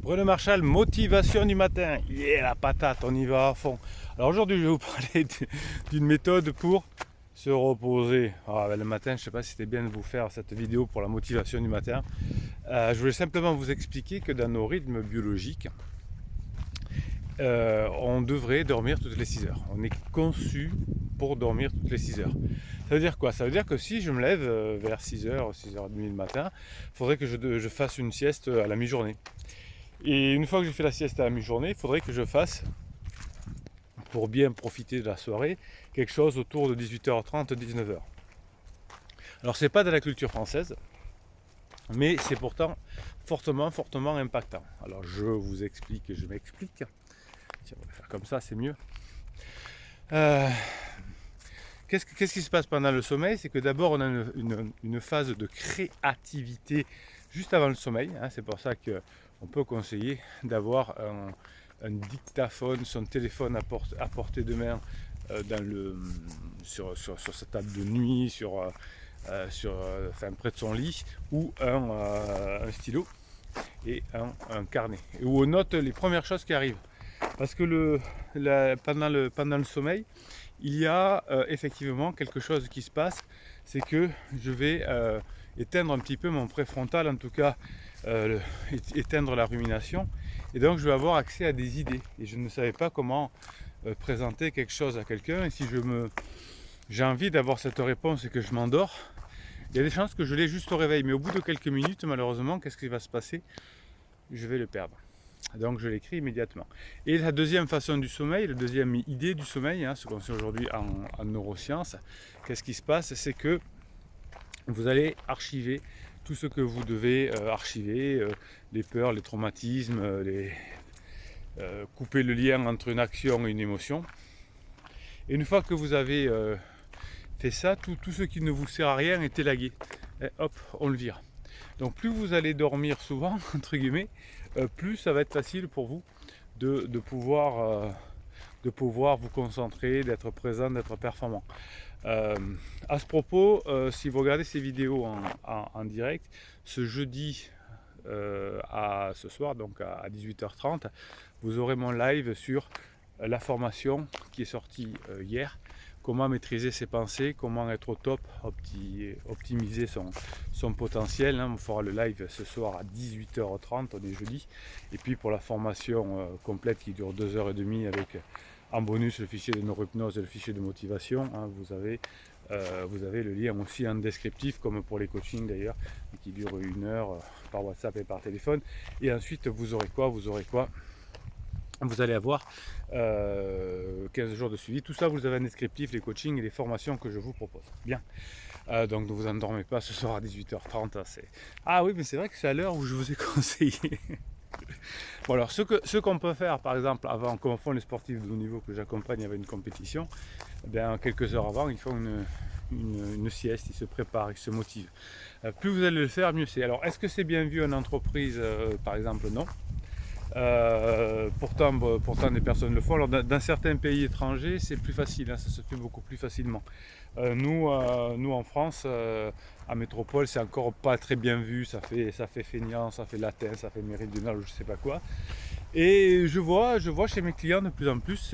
Bruno Marchal, motivation du matin. Yeah, la patate, on y va à fond. Alors aujourd'hui, je vais vous parler d'une méthode pour se reposer. Le matin, je ne sais pas si c'était bien de vous faire cette vidéo pour la motivation du matin. Je voulais simplement vous expliquer que dans nos rythmes biologiques, on devrait dormir toutes les 6 heures. On est conçu pour dormir toutes les 6 heures. Ça veut dire quoi? Ça veut dire que si je me lève vers 6 heures, 6h30 le matin, il faudrait que je fasse une sieste à la mi-journée. Et une fois que j'ai fait la sieste à la mi-journée, il faudrait que je fasse, pour bien profiter de la soirée, quelque chose autour de 18h30, 19h. Alors c'est pas de la culture française, mais c'est pourtant fortement impactant. Alors je vous explique et je m'explique. Tiens, on va faire comme ça, c'est mieux. Qu'est-ce qui se passe pendant le sommeil? C'est que d'abord on a une phase de créativité juste avant le sommeil. C'est pour ça qu'on peut conseiller d'avoir un dictaphone, son téléphone à portée de main sur sa table de nuit, près de son lit, ou un stylo et un carnet, où on note les premières choses qui arrivent. Parce que pendant le sommeil, il y a effectivement quelque chose qui se passe, c'est que je vais éteindre un petit peu mon préfrontal, en tout cas éteindre la rumination, et donc je vais avoir accès à des idées. Et je ne savais pas comment présenter quelque chose à quelqu'un, et si j'ai envie d'avoir cette réponse et que je m'endors, il y a des chances que je l'ai juste au réveil, mais au bout de quelques minutes, malheureusement, qu'est-ce qui va se passer? Je vais le perdre. Donc je l'écris immédiatement. Et la deuxième façon du sommeil, la deuxième idée du sommeil, ce qu'on sait aujourd'hui en neurosciences, qu'est-ce qui se passe? C'est que vous allez archiver tout ce que vous devez archiver, les peurs, les traumatismes, couper le lien entre une action et une émotion. Et une fois que vous avez fait ça, tout ce qui ne vous sert à rien est élagué. Et hop, on le vire. Donc plus vous allez dormir souvent, entre guillemets, plus ça va être facile pour vous de pouvoir vous concentrer, d'être présent, d'être performant. À ce propos, si vous regardez ces vidéos en direct, ce jeudi ce soir, donc à 18h30, vous aurez mon live sur la formation qui est sortie hier. Comment maîtriser ses pensées, comment être au top, optimiser son potentiel. On fera le live ce soir à 18h30, on est jeudi. Et puis pour la formation complète qui dure 2h30 avec en bonus le fichier de neurohypnose et le fichier de motivation, vous avez le lien aussi en descriptif, comme pour les coachings d'ailleurs, qui dure 1 heure par WhatsApp et par téléphone. Et ensuite vous aurez quoi? Vous allez avoir 15 jours de suivi. Tout ça, vous avez un descriptif, les coachings et les formations que je vous propose. Bien. Donc ne vous endormez pas ce soir à 18h30. Ah oui, mais c'est vrai que c'est à l'heure où je vous ai conseillé. Bon alors, ce qu'on peut faire, par exemple, avant, comme font les sportifs de haut niveau que j'accompagne avec une compétition, quelques heures avant, ils font une sieste, ils se préparent, ils se motivent. Plus vous allez le faire, mieux c'est. Alors, est-ce que c'est bien vu en entreprise, par exemple? Non. Pourtant des personnes le font. Alors dans certains pays étrangers c'est plus facile, ça se fait beaucoup plus facilement. Nous en France, en métropole, c'est encore pas très bien vu, ça fait feignant, ça fait latin, ça fait méridional ou je sais pas quoi. Et je vois chez mes clients de plus en plus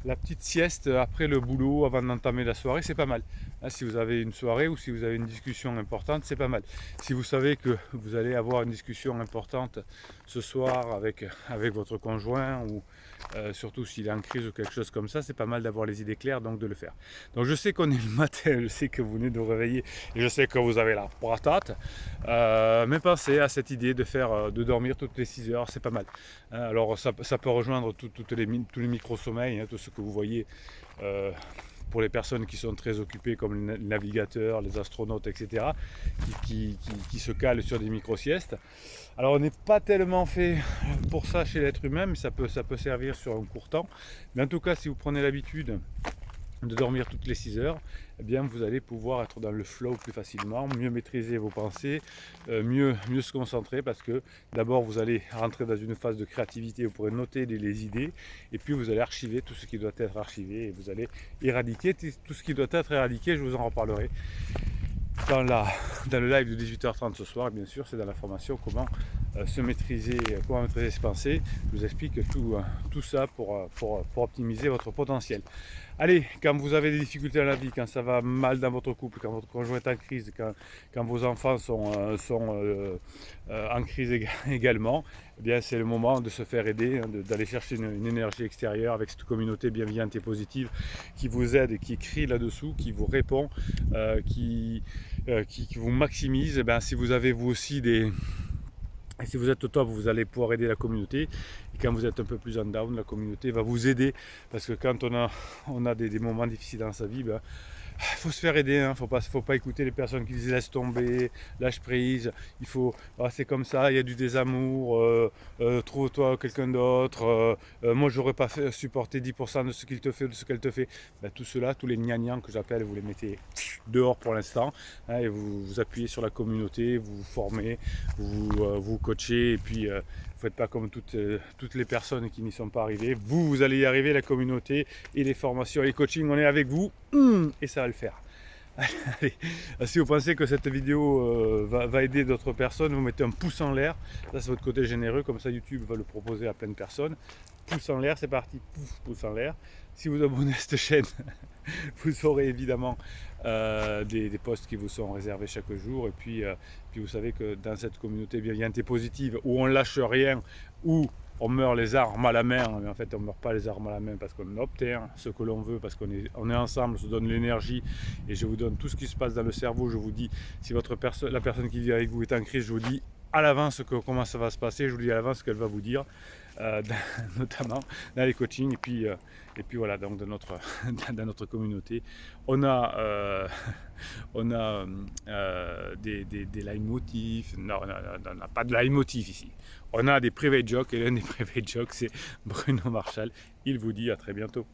la petite sieste après le boulot, avant d'entamer la soirée, c'est pas mal. Si vous avez une soirée ou si vous avez une discussion importante, c'est pas mal. Si vous savez que vous allez avoir une discussion importante ce soir avec votre conjoint, ou surtout s'il est en crise ou quelque chose comme ça, c'est pas mal d'avoir les idées claires, donc de le faire. Donc je sais qu'on est le matin, je sais que vous venez de vous réveiller, et je sais que vous avez la patate, mais pensez à cette idée de dormir toutes les 6 heures, c'est pas mal. Alors ça peut rejoindre tous les micro-sommeils, tout ce que vous voyez pour les personnes qui sont très occupées, comme les navigateurs, les astronautes, etc., qui se calent sur des micro-siestes. Alors on n'est pas tellement fait pour ça chez l'être humain, mais ça peut servir sur un court temps. Mais en tout cas, si vous prenez l'habitude de dormir toutes les 6 heures, eh bien vous allez pouvoir être dans le flow plus facilement, mieux maîtriser vos pensées, mieux se concentrer, parce que d'abord vous allez rentrer dans une phase de créativité, vous pourrez noter les idées, et puis vous allez archiver tout ce qui doit être archivé, et vous allez éradiquer tout ce qui doit être éradiqué. Je vous en reparlerai dans le live de 18h30 ce soir, et bien sûr c'est dans la formation comment se maîtriser, comment maîtriser ses pensées. Je vous explique tout ça pour optimiser votre potentiel. Allez, quand vous avez des difficultés dans la vie, quand ça va mal dans votre couple, quand votre conjoint est en crise, quand vos enfants sont en crise également, eh bien c'est le moment de se faire aider, hein, d'aller chercher une énergie extérieure avec cette communauté bienveillante et positive qui vous aide et qui crie là-dessous, qui vous répond, qui vous maximise. Eh bien, si vous avez vous aussi et si vous êtes au top, vous allez pouvoir aider la communauté. Et quand vous êtes un peu plus en down, la communauté va vous aider. Parce que quand on a des moments difficiles dans sa vie, ben, il faut se faire aider, hein. Faut pas écouter les personnes qui disent laisse tomber, lâche prise. Il faut, c'est comme ça, il y a du désamour, trouve-toi quelqu'un d'autre. Moi, j'aurais pas supporté 10% de ce qu'il te fait, de ce qu'elle te fait. Ben, tout cela, tous les gnangnans que j'appelle, vous les mettez dehors pour l'instant, hein, et vous appuyez sur la communauté, vous vous formez, vous coachez, et puis vous faites pas comme toutes les personnes qui n'y sont pas arrivées. Vous allez y arriver, la communauté et les formations et les coachings, on est avec vous, et ça va le faire. Allez, si vous pensez que cette vidéo va aider d'autres personnes, vous mettez un pouce en l'air. Ça, c'est votre côté généreux, comme ça YouTube va le proposer à plein de personnes. Pouce en l'air, c'est parti, pouce en l'air. Si vous abonnez à cette chaîne, vous aurez évidemment des posts qui vous sont réservés chaque jour. Et puis vous savez que dans cette communauté bienveillante et positive, où on lâche rien, où on meurt les armes à la main, mais en fait on ne meurt pas les armes à la main parce qu'on obtient ce que l'on veut, parce qu'on est ensemble, on se donne l'énergie, et je vous donne tout ce qui se passe dans le cerveau. Je vous dis, si la personne qui vit avec vous est en crise, je vous dis à l'avance comment ça va se passer, je vous dis à l'avance ce qu'elle va vous dire, notamment dans les coachings, et puis voilà, donc dans notre communauté, on a des leitmotifs. Non, on n'a pas de leitmotiv ici. On a des private jokes, et l'un des private jokes, c'est Bruno Marchal. Il vous dit à très bientôt.